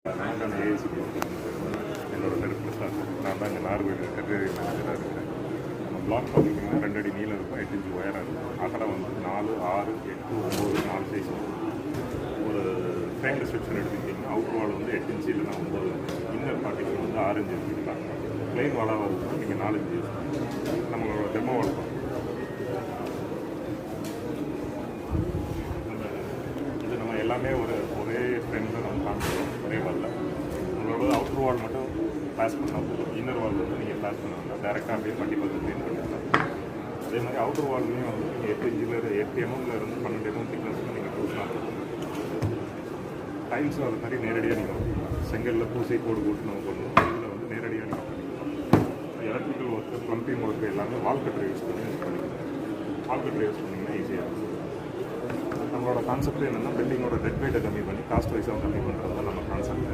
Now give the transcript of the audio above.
நான் ஏசி என்னோட பேர் பிரசாத். நான் தான் இந்த நார்வேல் டெரிட்டரி மேனேஜராக இருக்கிறேன். நம்ம பிளாக் பார்த்திங்கன்னா 2 அடி நீளம் இருக்கும், 8 இன்ச்சு ஒயராக இருக்கும். அகலம் வந்து 4, 6, 8, 9 4 சைஸ் வரும். ஒரு ஃப்ரேம் டிஸ்கிரிப்ஷன் எடுத்துக்கிட்டிங்கன்னா அவுட் வால் வந்து 8 இன்ச்சு இல்லைனா 9, இன்னர் பார்ட்டிஷன் வந்து 6 இன்ச்சு எடுத்துக்கலாம். பிளைன் வாலாக இருக்கும், நீங்கள் 4 இன்ச்சு யூஸ் பண்ணலாம். நம்மளோட டெமோ வால் இது நம்ம எல்லாமே ஒரே ஃப்ரேமில் நம்ம காமிக்கிறோம், ஒரே வாலில். நம்மளோட அவுட்ரு வால் மட்டும் பாஸ் பண்ணால் போதும். இன்னர் வால் வந்து நீங்கள் பாஸ் பண்ண வேண்டாம், டேரெக்டாக அப்படியே பட்டி பக்கம் க்ளீன் பண்ணிக்கலாம். அதே மாதிரி அவுட்ரு வால்லையும் வந்து நீங்கள் 8 இன்ச்சில் 8 எம்எம்ல இருந்து 12 எம்எம் திக்னஸ்க்கு நீங்கள் பூசினா டைல்ஸும் அது மாதிரி நேரடியாக நீங்கள் செங்கலில் பூசை கோடு போட்டு பண்ணணும். இதில் வந்து நேரடியாக நீங்கள் எலக்ட்ரிக்கல் ஒர்க்கு, ப்ளம்பிங் ஒர்க்கு எல்லாமே வால் கட்டர் யூஸ் பண்ணிக்கலாம். வால் கட்டர் யூஸ் பண்ணிங்கன்னா ஈஸியாக இருக்கும். நம்மளோட கான்செப்ட் என்னென்னா பில்டிங்கோட டெட் வெயிட்டை கம்மி பண்ணி காஸ்ட் வைஸாக கம்மி பண்ணுறது தான் நம்ம கான்செப்ட்.